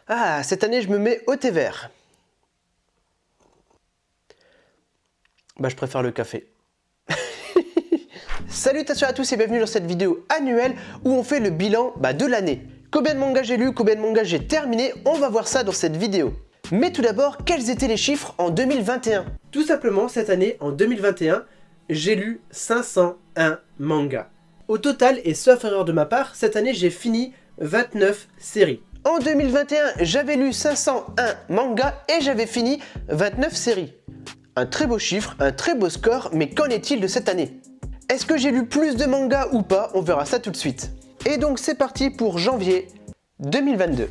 Ah, cette année, je me mets au thé vert. Bah, je préfère le café. Salutations à tous et bienvenue dans cette vidéo annuelle où on fait le bilan de l'année. Combien de mangas j'ai lu, combien de mangas j'ai terminé, on va voir ça dans cette vidéo. Mais tout d'abord, quels étaient les chiffres en 2021? Tout simplement, cette année, en 2021, j'ai lu 501 mangas. Au total, et sauf erreur de ma part, cette année j'ai fini 29 séries. En 2021, j'avais lu 501 mangas et j'avais fini 29 séries. Un très beau chiffre, un très beau score, mais qu'en est-il de cette année? Est-ce que j'ai lu plus de mangas ou pas? On verra ça tout de suite. Et donc c'est parti pour janvier 2022.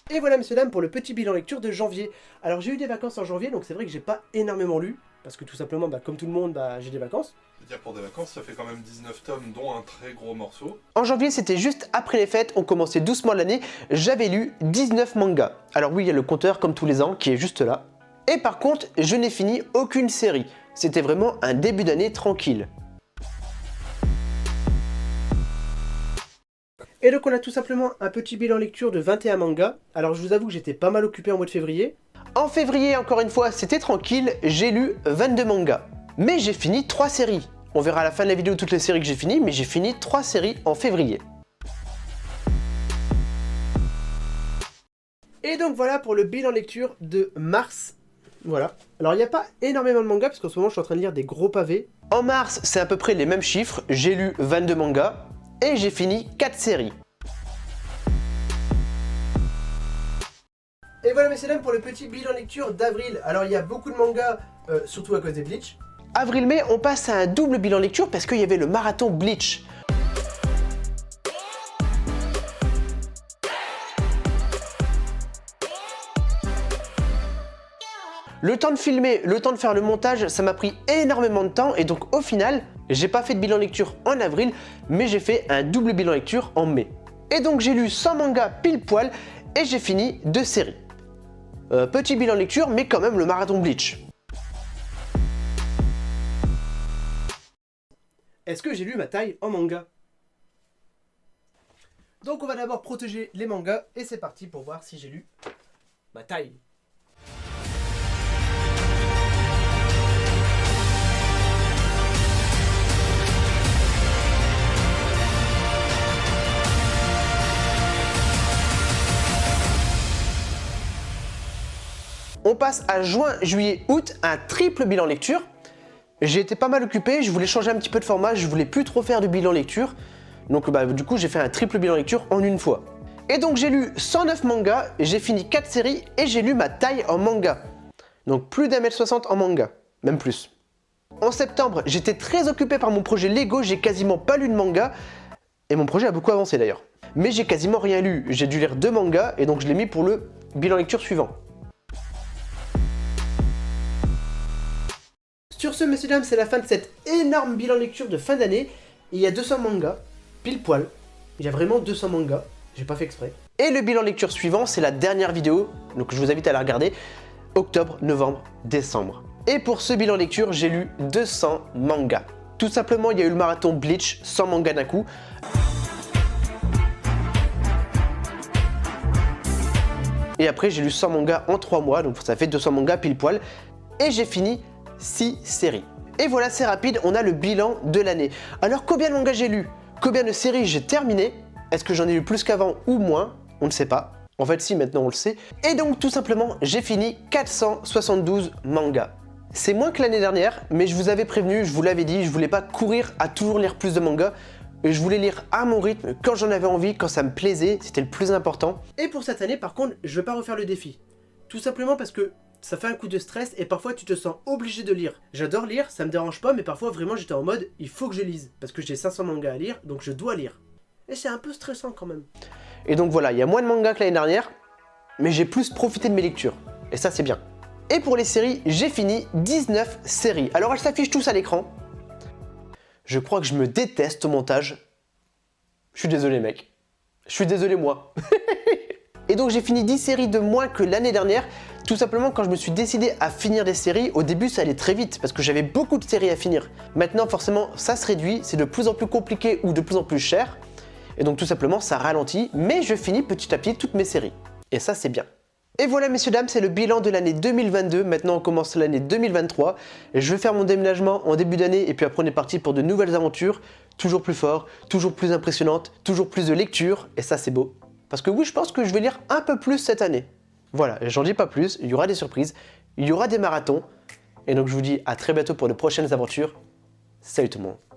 Et voilà messieurs dames pour le petit bilan lecture de janvier. Alors j'ai eu des vacances en janvier, donc c'est vrai que j'ai pas énormément lu, parce que tout simplement, comme tout le monde, j'ai des vacances. C'est-à-dire pour des vacances, ça fait quand même 19 tomes, dont un très gros morceau. En janvier, c'était juste après les fêtes, on commençait doucement l'année, j'avais lu 19 mangas. Alors oui, il y a le compteur comme tous les ans qui est juste là. Et par contre, je n'ai fini aucune série. C'était vraiment un début d'année tranquille. Et donc on a tout simplement un petit bilan lecture de 21 mangas. Alors je vous avoue que j'étais pas mal occupé en mois de février. En février, encore une fois, c'était tranquille, j'ai lu 22 mangas. Mais j'ai fini 3 séries. On verra à la fin de la vidéo toutes les séries que j'ai finies, mais j'ai fini 3 séries en février. Et donc voilà pour le bilan lecture de mars. Voilà. Alors il n'y a pas énormément de mangas, parce qu'en ce moment je suis en train de lire des gros pavés. En mars, c'est à peu près les mêmes chiffres. J'ai lu 22 mangas et j'ai fini 4 séries. Et voilà messieurs dames pour le petit bilan lecture d'avril. Alors il y a beaucoup de mangas, surtout à cause des Bleach. Avril-mai, on passe à un double bilan lecture parce qu'il y avait le marathon Bleach. Le temps de filmer, le temps de faire le montage, ça m'a pris énormément de temps et donc au final, j'ai pas fait de bilan lecture en avril, mais j'ai fait un double bilan lecture en mai. Et donc j'ai lu 100 mangas pile poil et j'ai fini 2 séries. Petit bilan lecture, mais quand même le marathon Bleach. Est-ce que j'ai lu ma taille en manga? Donc on va d'abord protéger les mangas et c'est parti pour voir si j'ai lu ma taille. On passe à juin, juillet, août, un triple bilan lecture. J'ai été pas mal occupé, je voulais changer un petit peu de format, je voulais plus trop faire de bilan lecture. Donc du coup j'ai fait un triple bilan lecture en une fois. Et donc j'ai lu 109 mangas, j'ai fini 4 séries et j'ai lu ma taille en manga. Donc plus d'1m60 en manga, même plus. En septembre, j'étais très occupé par mon projet Lego, j'ai quasiment pas lu de manga. Et mon projet a beaucoup avancé d'ailleurs. Mais j'ai quasiment rien lu, j'ai dû lire 2 mangas et donc je l'ai mis pour le bilan lecture suivant. Sur ce, messieurs dames, c'est la fin de cet énorme bilan lecture de fin d'année. Il y a 200 mangas, pile poil. Il y a vraiment 200 mangas, j'ai pas fait exprès. Et le bilan lecture suivant, c'est la dernière vidéo, donc je vous invite à la regarder. Octobre, novembre, décembre. Et pour ce bilan lecture, j'ai lu 200 mangas. Tout simplement, il y a eu le marathon Bleach, 100 mangas d'un coup. Et après, j'ai lu 100 mangas en 3 mois, donc ça fait 200 mangas pile poil. Et j'ai fini 6 séries. Et voilà, c'est rapide, on a le bilan de l'année. Alors combien de mangas j'ai lu? Combien de séries j'ai terminé? Est-ce que j'en ai lu plus qu'avant ou moins? On ne sait pas. En fait si, maintenant on le sait. Et donc tout simplement, j'ai fini 472 mangas. C'est moins que l'année dernière, mais je vous avais prévenu, je vous l'avais dit, je voulais pas courir à toujours lire plus de mangas. Et je voulais lire à mon rythme, quand j'en avais envie, quand ça me plaisait, c'était le plus important. Et pour cette année, par contre, je vais pas refaire le défi. Tout simplement parce que ça fait un coup de stress et parfois tu te sens obligé de lire. J'adore lire, ça me dérange pas, mais parfois vraiment j'étais en mode il faut que je lise parce que j'ai 500 mangas à lire, donc je dois lire. Et c'est un peu stressant quand même. Et donc voilà, il y a moins de mangas que l'année dernière, mais j'ai plus profité de mes lectures. Et ça c'est bien. Et pour les séries, j'ai fini 19 séries. Alors elles s'affichent tous à l'écran. Je crois que je me déteste au montage. Je suis désolé mec. Je suis désolé moi. Et donc j'ai fini 10 séries de moins que l'année dernière. Tout simplement quand je me suis décidé à finir des séries, au début ça allait très vite parce que j'avais beaucoup de séries à finir. Maintenant forcément ça se réduit, c'est de plus en plus compliqué ou de plus en plus cher. Et donc tout simplement ça ralentit, mais je finis petit à petit toutes mes séries. Et ça c'est bien. Et voilà messieurs dames, c'est le bilan de l'année 2022, maintenant on commence l'année 2023. Je vais faire mon déménagement en début d'année et puis après on est parti pour de nouvelles aventures, toujours plus fort, toujours plus impressionnantes, toujours plus de lecture, et ça c'est beau. Parce que oui, je pense que je vais lire un peu plus cette année. Voilà, j'en dis pas plus, il y aura des surprises, il y aura des marathons, et donc je vous dis à très bientôt pour de prochaines aventures. Salut tout le monde.